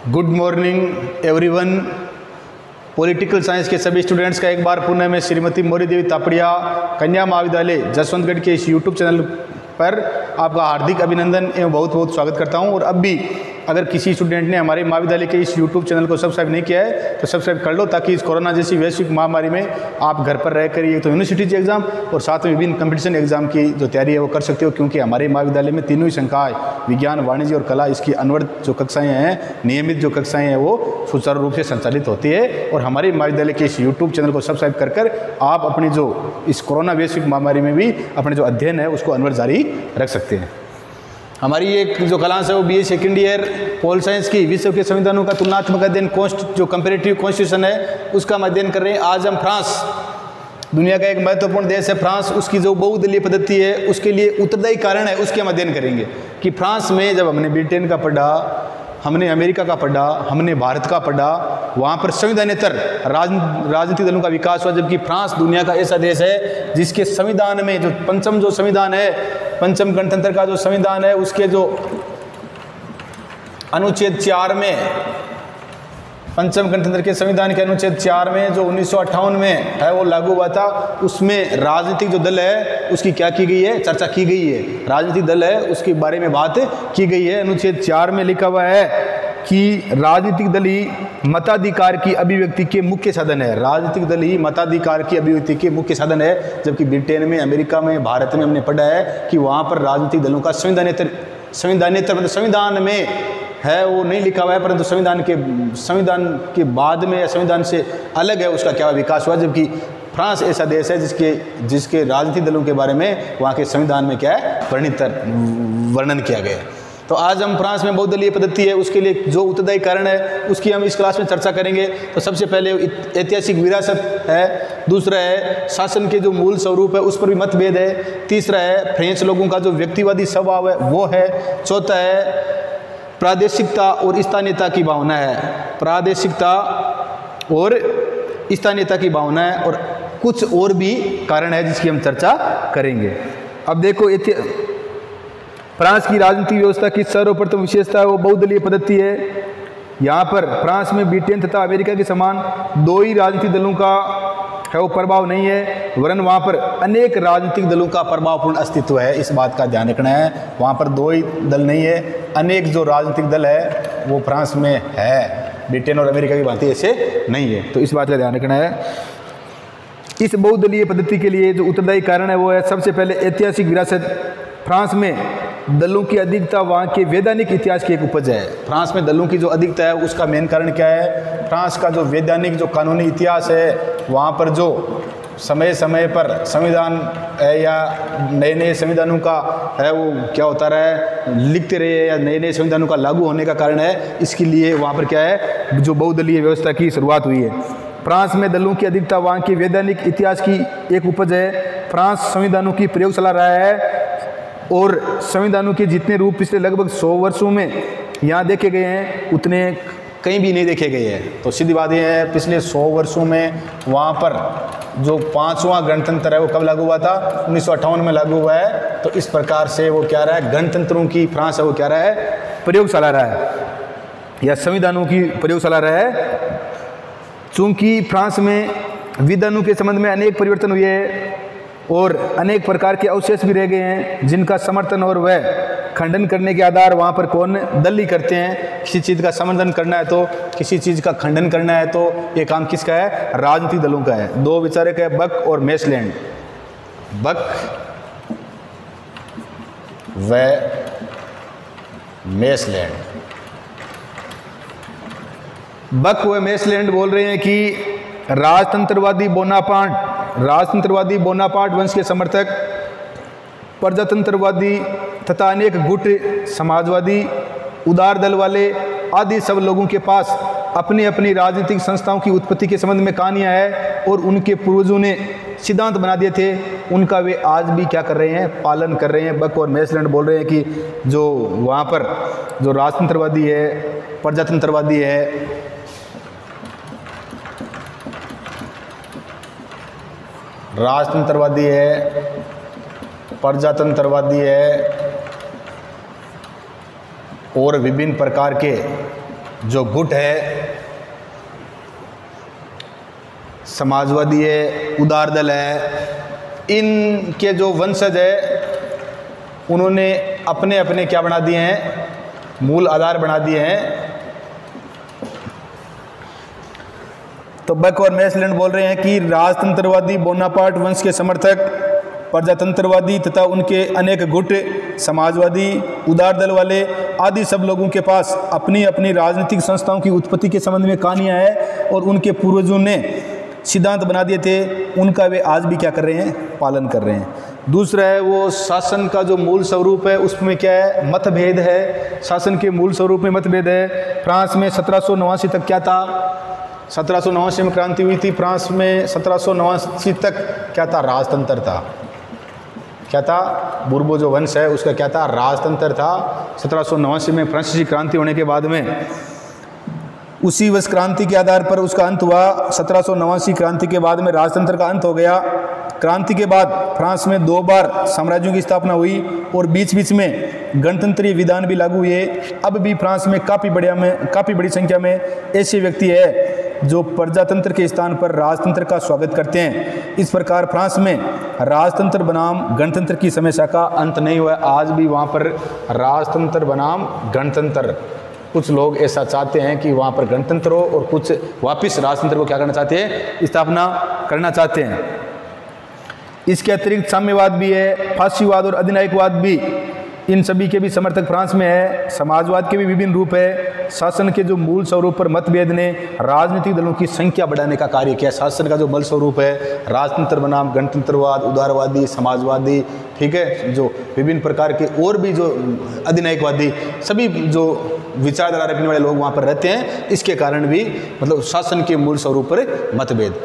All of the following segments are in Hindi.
Good morning everyone. Political science के सभी स्टूडेंट्स का एक बार पुनः मैं श्रीमती मौर्य देवी तापड़िया कन्या महाविद्यालय जसवंतगढ़ के इस यूट्यूब चैनल पर आपका हार्दिक अभिनंदन एवं बहुत बहुत स्वागत करता हूं। और अब भी अगर किसी स्टूडेंट ने हमारे महाविद्यालय के इस यूट्यूब चैनल को सब्सक्राइब नहीं किया है तो सब्सक्राइब कर लो, ताकि इस कोरोना जैसी वैश्विक महामारी में आप घर पर रहकर ये तो यूनिवर्सिटी एग्जाम और साथ में विभिन्न कंपटीशन एग्जाम की जो तैयारी है वो कर सकते हो। क्योंकि हमारे महाविद्यालय में तीनों ही संकाय विज्ञान, वाणिज्य और कला, इसकी अनवरत जो कक्षाएँ हैं, नियमित जो कक्षाएँ हैं वो सुचारू रूप से संचालित होती है। और हमारे महाविद्यालय के इस यूट्यूब चैनल को सब्सक्राइब कर आप अपनी जो इस कोरोना वैश्विक महामारी में भी अपने जो अध्ययन है उसको अनवरत जारी रख सकते हैं। हमारी एक जो क्लास है वो BA second year pol science की विश्व के संविधानों का तुलनात्मक अध्ययन जो कंपेरेटिव कॉन्स्टिट्यूशन है उसका हम अध्ययन कर रहे हैं। आज हम फ्रांस, दुनिया का एक महत्वपूर्ण देश है फ्रांस, उसकी जो बहुदलीय पद्धति है उसके लिए उत्तरदायी कारण है उसके हम अध्ययन करेंगे कि फ्रांस में जब हमने ब्रिटेन का पढ़ा, हमने अमेरिका का पढ़ा, हमने भारत का पढ़ा, वहाँ पर संविधानेतर राजनीतिक दलों का विकास हुआ। जबकि फ्रांस दुनिया का ऐसा देश है जिसके संविधान में जो पंचम जो संविधान है, पंचम गणतंत्र का जो संविधान है, उसके जो अनुच्छेद 4 में, पंचम गणतंत्र के संविधान के अनुच्छेद 4 में जो 1958 में है वो लागू हुआ था, उसमें राजनीतिक जो दल है उसकी क्या की गई है, चर्चा की गई है। राजनीतिक दल है उसके बारे में बात की गई है। अनुच्छेद 4 में लिखा हुआ है कि राजनीतिक दल ही मताधिकार की अभिव्यक्ति के मुख्य साधन है। राजनीतिक दल ही मताधिकार की अभिव्यक्ति के मुख्य साधन है। जबकि ब्रिटेन में, अमेरिका में, भारत में हमने पढ़ा है कि वहाँ पर राजनीतिक दलों का संविधानेतर मतलब संविधान में है वो नहीं लिखा हुआ है, परंतु संविधान के बाद में या संविधान से अलग है उसका क्या विकास हुआ। जबकि फ्रांस ऐसा देश है जिसके राजनीतिक दलों के बारे में वहाँ के संविधान में क्या है वर्णन किया गया है। तो आज हम फ्रांस में बहुदलीय पद्धति है उसके लिए जो उत्तरदायी कारण है उसकी हम इस क्लास में चर्चा करेंगे। तो सबसे पहले ऐतिहासिक विरासत है, दूसरा है शासन के जो मूल स्वरूप है उस पर भी मतभेद है, तीसरा है फ्रेंच लोगों का जो व्यक्तिवादी स्वभाव है वो है, चौथा है प्रादेशिकता और स्थानीयता की भावना है, प्रादेशिकता और स्थानीयता की भावना है, और कुछ और भी कारण है जिसकी हम चर्चा करेंगे। अब देखो फ्रांस की राजनीतिक व्यवस्था की सर्वप्रथम विशेषता है वो बहुदलीय पद्धति है। यहाँ पर फ्रांस में ब्रिटेन तथा अमेरिका के समान दो ही राजनीतिक दलों का है वो प्रभाव नहीं है, वरन वहाँ पर अनेक राजनीतिक दलों का प्रभावपूर्ण अस्तित्व है। इस बात का ध्यान रखना है, वहाँ पर दो ही दल नहीं है, अनेक जो राजनीतिक दल है वो फ्रांस में है। ब्रिटेन और अमेरिका की भांति ऐसे नहीं है, तो इस बात का ध्यान रखना है। इस बहुदलीय पद्धति के लिए जो उत्तरदायी कारण है वो है सबसे पहले ऐतिहासिक विरासत। फ्रांस में दलों की अधिकता वहाँ के वैधानिक इतिहास की एक उपज है। फ्रांस में दलों की जो अधिकता है उसका मेन कारण क्या है, फ्रांस का जो वैधानिक जो कानूनी इतिहास है, वहाँ पर जो समय समय पर संविधान है या नए नए संविधानों का है वो क्या होता रहा है, लिखते रहे या नए नए संविधानों का लागू होने का कारण है। इसके लिए वहाँ पर क्या है, जो बहुदलीय व्यवस्था की शुरुआत हुई है। फ्रांस में दलों की अधिकता वहाँ के वैधानिक इतिहास की एक उपज है। फ्रांस संविधानों की प्रयोगशाला रहा है और संविधानों के जितने रूप पिछले लगभग 100 वर्षों में यहाँ देखे गए हैं उतने कहीं भी नहीं देखे गए हैं। तो सीधी बात यह है, पिछले 100 वर्षों में वहाँ पर जो 5वां गणतंत्र है वो कब लागू हुआ था, 1958 में लागू हुआ है। तो इस प्रकार से वो क्या रहा है, गणतंत्रों की फ्रांस है वो क्या रहा है, प्रयोगशाला रहा है या संविधानों की प्रयोगशाला रहा है। चूँकि फ्रांस में विधानों के संबंध में अनेक परिवर्तन हुए हैं और अनेक प्रकार के अवशेष भी रह गए हैं जिनका समर्थन और वह खंडन करने के आधार वहाँ पर कौन दल ही करते हैं। किसी चीज़ का समर्थन करना है तो, किसी चीज़ का खंडन करना है तो ये काम किसका है, राजनीतिक दलों का है। दो विचारक है, बक और मेसलैंड। बक व मेसलैंड। बक व मेसलैंड बोल रहे हैं कि राजतंत्रवादी बोनापार्ट वंश के समर्थक, प्रजातंत्रवादी तथा अनेक गुट समाजवादी, उदार दल वाले आदि सब लोगों के पास अपनी अपनी राजनीतिक संस्थाओं की उत्पत्ति के संबंध में कहानियाँ हैं और उनके पूर्वजों ने सिद्धांत बना दिए थे, उनका वे आज भी क्या कर रहे हैं, पालन कर रहे हैं। बक और मेसलैंड बोल रहे हैं कि जो वहाँ पर जो राजतंत्रवादी है, प्रजातंत्रवादी है, राजतंत्रवादी है, प्रजातंत्रवादी है और विभिन्न प्रकार के जो गुट है, समाजवादी है, उदार दल है, इनके जो वंशज है उन्होंने अपने अपने क्या बना दिए हैं, मूल आधार बना दिए हैं। तो बक और मैसलैंड बोल रहे हैं कि राजतंत्रवादी बोनापार्ट वंश के समर्थक, प्रजातंत्रवादी तथा उनके अनेक गुट, समाजवादी, उदार दल वाले आदि सब लोगों के पास अपनी अपनी राजनीतिक संस्थाओं की उत्पत्ति के संबंध में कहानियां हैं और उनके पूर्वजों ने सिद्धांत बना दिए थे, उनका वे आज भी क्या कर रहे हैं, पालन कर रहे हैं। दूसरा है वो शासन का जो मूल स्वरूप है उसमें क्या है, मतभेद है। शासन के मूल स्वरूप में मतभेद है। फ्रांस में 1789 तक क्या था, 1789 में क्रांति हुई थी। फ्रांस में 1789 तक क्या था, राजतंत्र था। क्या था, बुर्बो जो वंश है उसका क्या था, राजतंत्र था। 1789 में फ्रांसीसी क्रांति होने के बाद में उसी वर्ष क्रांति के आधार पर उसका अंत हुआ। 1789 क्रांति के बाद में राजतंत्र का अंत हो गया। क्रांति के बाद फ्रांस में 2 बार साम्राज्यों की स्थापना हुई और बीच बीच में गणतंत्रीय विधान भी लागू हुए। अब भी फ्रांस में काफ़ी बड़ी संख्या में ऐसे व्यक्ति है जो प्रजातंत्र के स्थान पर राजतंत्र का स्वागत करते हैं। इस प्रकार फ्रांस में राजतंत्र बनाम गणतंत्र की समस्या का अंत नहीं हुआ। आज भी वहाँ पर राजतंत्र बनाम गणतंत्र, कुछ लोग ऐसा चाहते हैं कि वहाँ पर गणतंत्र हो और कुछ वापस राजतंत्र को क्या करना चाहते हैं, स्थापना करना चाहते हैं। इसके अतिरिक्त साम्यवाद भी है, फासीवाद और अधिनायकवाद भी, इन सभी के भी समर्थक फ्रांस में है। समाजवाद के भी विभिन्न रूप है। शासन के जो मूल स्वरूप पर मतभेद ने राजनीतिक दलों की संख्या बढ़ाने का कार्य किया। शासन का जो मूल स्वरूप है, राजतंत्र बनाम गणतंत्रवाद, उदारवादी, समाजवादी, ठीक है, जो विभिन्न प्रकार के और भी जो अधिनायकवादी, सभी जो विचारधारा रखने वाले लोग वहाँ पर रहते हैं, इसके कारण भी मतलब शासन के मूल स्वरूप पर मतभेद।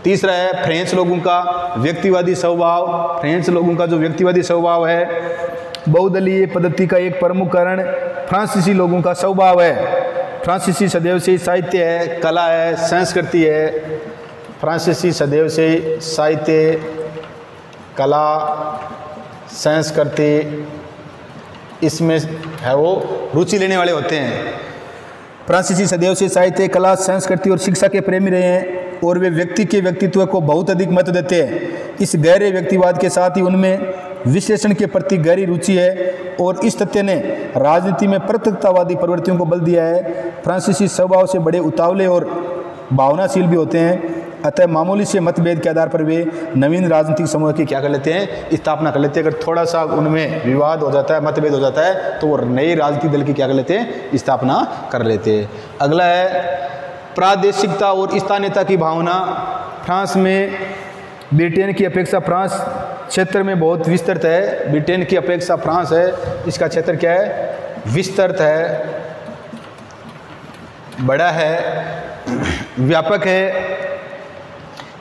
तीसरा है फ्रेंच लोगों का व्यक्तिवादी स्वभाव। फ्रेंच लोगों का जो व्यक्तिवादी स्वभाव है, बहुदलीय पद्धति का एक प्रमुख कारण फ्रांसीसी लोगों का स्वभाव है। फ्रांसीसी सदैव से साहित्य है, कला है, संस्कृति है। फ्रांसीसी सदैव से साहित्य, कला, संस्कृति, इसमें है वो रुचि लेने वाले होते हैं। फ्रांसीसी सदैव से साहित्य, कला, संस्कृति और शिक्षा के प्रेमी रहे हैं और वे व्यक्ति के व्यक्तित्व को बहुत अधिक महत्व देते हैं। इस गहरे व्यक्तिवाद के साथ ही उनमें विश्लेषण के प्रति गहरी रुचि है और इस तथ्य ने राजनीति में प्रत्यक्षतावादी प्रवृत्तियों को बल दिया है। फ्रांसीसी स्वभाव से बड़े उतावले और भावनाशील भी होते हैं, अतः मामूली से मतभेद के आधार पर वे नवीन राजनीतिक समूह की क्या कर लेते हैं, स्थापना कर लेते हैं। अगर थोड़ा सा उनमें विवाद हो जाता है, मतभेद हो जाता है, तो वो नए राजनीतिक दल की क्या कर लेते हैं, स्थापना कर लेते हैं। अगला है प्रादेशिकता और स्थानीयता की भावना। फ्रांस में ब्रिटेन की अपेक्षा फ्रांस क्षेत्र में बहुत विस्तृत है। ब्रिटेन की अपेक्षा फ्रांस है, इसका क्षेत्र क्या है, विस्तृत है, बड़ा है, व्यापक है।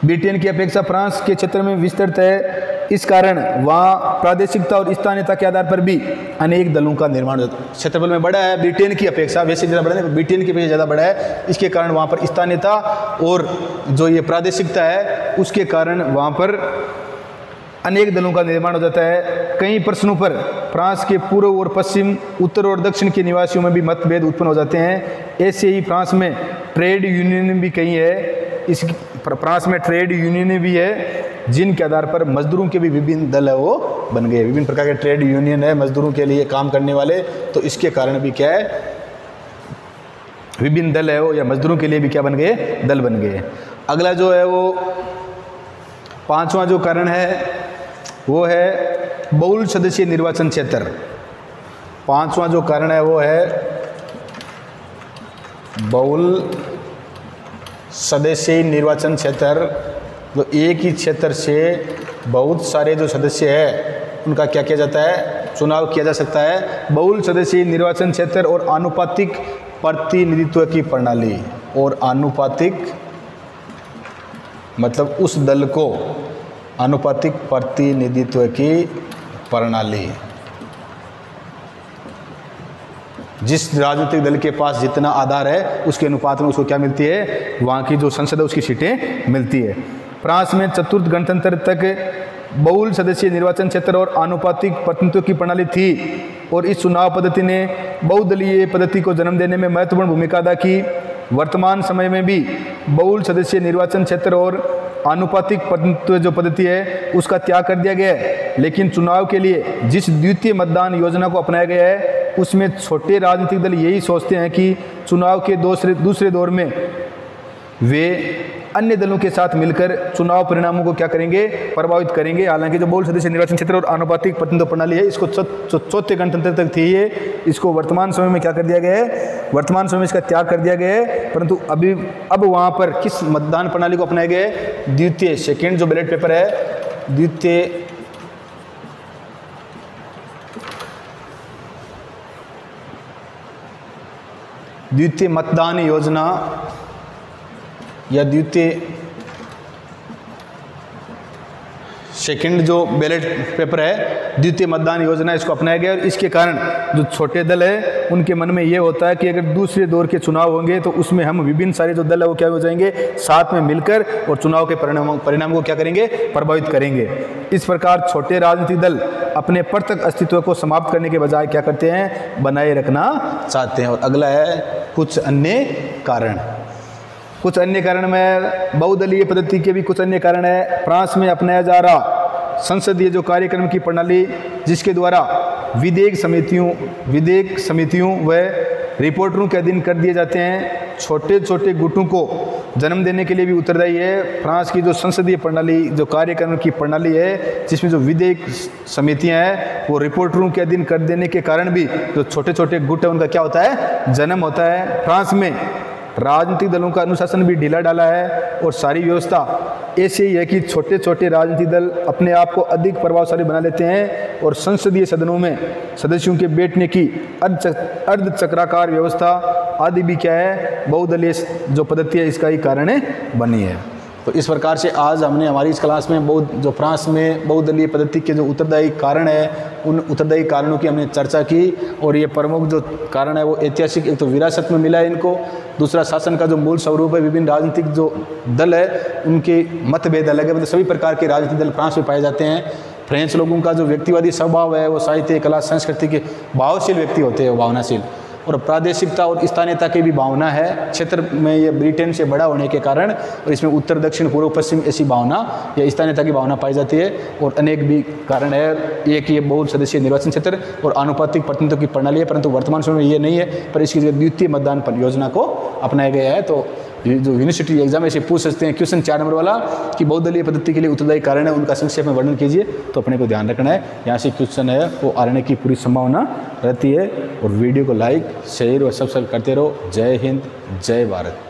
ब्रिटेन की अपेक्षा फ्रांस के क्षेत्र में विस्तृत है। इस कारण वहाँ प्रादेशिकता और स्थानीयता के आधार पर भी अनेक दलों का निर्माण होता है। क्षेत्रफल में बड़ा है ब्रिटेन की अपेक्षा, वैसे ज़्यादा बड़ा है, ब्रिटेन की अपेक्षा ज़्यादा बड़ा है। इसके कारण वहाँ पर स्थानीयता और जो ये प्रादेशिकता है उसके कारण वहाँ पर अनेक दलों का निर्माण हो जाता है। कई प्रश्नों पर फ्रांस के पूर्व और पश्चिम, उत्तर और दक्षिण के निवासियों में भी मतभेद उत्पन्न हो जाते हैं। ऐसे ही फ्रांस में ट्रेड यूनियन भी कई है। इस फ्रांस में ट्रेड यूनियन भी है जिनके आधार पर मजदूरों के भी विभिन्न दल है वो बन गए। विभिन्न प्रकार के ट्रेड यूनियन है मजदूरों के लिए काम करने वाले, तो इसके कारण भी क्या है, विभिन्न दल है वो या मजदूरों के लिए भी क्या बन गए, दल बन गए। अगला जो है वो पांचवा जो कारण है वो है बहुल सदस्यीय निर्वाचन क्षेत्र। पांचवा जो कारण है वो है बहुल सदस्यीय निर्वाचन क्षेत्र। तो एक ही क्षेत्र से बहुत सारे जो सदस्य हैं उनका क्या किया जाता है, चुनाव किया जा सकता है। बहुल सदस्यीय निर्वाचन क्षेत्र और आनुपातिक प्रतिनिधित्व की प्रणाली। और आनुपातिक मतलब उस दल को आनुपातिक प्रतिनिधित्व की प्रणाली, जिस राजनीतिक दल के पास जितना आधार है उसके अनुपात में उसको क्या मिलती है, वहाँ की जो संसद है उसकी सीटें मिलती है। फ्रांस में चतुर्थ गणतंत्र तक बहुल सदस्यीय निर्वाचन क्षेत्र और आनुपातिक प्रतिनिधित्व की प्रणाली थी। और इस चुनाव पद्धति ने बहुदलीय पद्धति को जन्म देने में महत्वपूर्ण भूमिका अदा की। वर्तमान समय में भी बहुल सदस्यीय निर्वाचन क्षेत्र और आनुपातिक प्रतिनिधित्व जो पद्धति है उसका त्याग कर दिया गया है, लेकिन चुनाव के लिए जिस द्वितीय मतदान योजना को अपनाया गया है उसमें छोटे राजनीतिक दल यही सोचते हैं कि चुनाव के दूसरे दौर में वे अन्य दलों के साथ मिलकर चुनाव परिणामों को क्या करेंगे, प्रभावित करेंगे। हालांकि जो बहुल सदस्यीय निर्वाचन क्षेत्र और आनुपातिक प्रतिनिधित्व प्रणाली है इसको चौथे गणतंत्र तक थी ये, इसको वर्तमान समय में क्या कर दिया गया है, वर्तमान समय में इसका त्याग कर दिया गया है। परंतु अब वहाँ पर किस मतदान प्रणाली को अपनाया गया है, द्वितीय सेकेंड जो बैलेट पेपर है, द्वितीय मतदान योजना या द्वितीय सेकंड जो बैलेट पेपर है, द्वितीय मतदान योजना, इसको अपनाया गया। और इसके कारण जो छोटे दल है उनके मन में ये होता है कि अगर दूसरे दौर के चुनाव होंगे तो उसमें हम विभिन्न सारे जो दल है वो क्या हो जाएंगे, साथ में मिलकर और चुनाव के परिणाम को क्या करेंगे, प्रभावित करेंगे। इस प्रकार छोटे राजनीतिक दल अपने पृथक अस्तित्व को समाप्त करने के बजाय क्या करते हैं, बनाए रखना चाहते हैं। और अगला है कुछ अन्य कारण। कुछ अन्य कारण में बहुदलीय पद्धति के भी कुछ अन्य कारण है। फ्रांस में अपनाया जा रहा संसदीय जो कार्यक्रम की प्रणाली, जिसके द्वारा विधेयक समितियों व रिपोर्टरों के अधीन कर दिए जाते हैं, छोटे छोटे गुटों को जन्म देने के लिए भी उत्तरदायी है। फ्रांस की जो संसदीय प्रणाली, जो कार्यक्रम की प्रणाली है, जिसमें जो विधेयक समितियां हैं वो रिपोर्टरों के अधीन कर देने के कारण भी जो छोटे छोटे गुट है उनका क्या होता है, जन्म होता है। फ्रांस में राजनीतिक दलों का अनुशासन भी ढीला डाला है और सारी व्यवस्था ऐसे ही है कि छोटे छोटे राजनीतिक दल अपने आप को अधिक प्रभावशाली बना लेते हैं और संसदीय सदनों में सदस्यों के बैठने की अर्धचक्राकार व्यवस्था आदि भी क्या है, बहुदलीय जो पद्धति है इसका ही कारण बनी है। तो इस प्रकार से आज हमने हमारी इस क्लास में जो फ्रांस में बहुदलीय पद्धति के जो उत्तरदायी कारण है उन उत्तरदायी कारणों की हमने चर्चा की। और ये प्रमुख जो कारण है वो ऐतिहासिक, एक तो विरासत में मिला है इनको, दूसरा शासन का जो मूल स्वरूप है, विभिन्न राजनीतिक जो दल है उनके मतभेद अलग है, मतलब सभी प्रकार के राजनीतिक दल फ्रांस में पाए जाते हैं। फ्रेंच लोगों का जो व्यक्तिवादी स्वभाव है वो साहित्य, कला, संस्कृति के भावशील व्यक्ति होते हैं, वो भावनाशील, और प्रादेशिकता और स्थानीयता की भी भावना है। क्षेत्र में ये ब्रिटेन से बड़ा होने के कारण और इसमें उत्तर, दक्षिण, पूर्व, पश्चिम ऐसी भावना या स्थानीयता की भावना पाई जाती है। और अनेक भी कारण है, एक ये बहुल सदस्यीय निर्वाचन क्षेत्र और आनुपातिक प्रतिनिधित्व की प्रणाली है, परंतु वर्तमान समय में ये नहीं है, पर इसकी द्वितीय मतदान योजना को अपनाया गया है। तो जो यूनिवर्सिटी एग्जाम ऐसे पूछ सकते हैं क्वेश्चन 4 नंबर वाला कि बहुदलीय पद्धति के लिए उत्तरदायी कारण है, उनका संक्षेप में वर्णन कीजिए, तो अपने को ध्यान रखना है। यहाँ से क्वेश्चन है वो आने की पूरी संभावना रहती है। और वीडियो को लाइक, शेयर और सब्सक्राइब करते रहो। जय हिंद, जय भारत।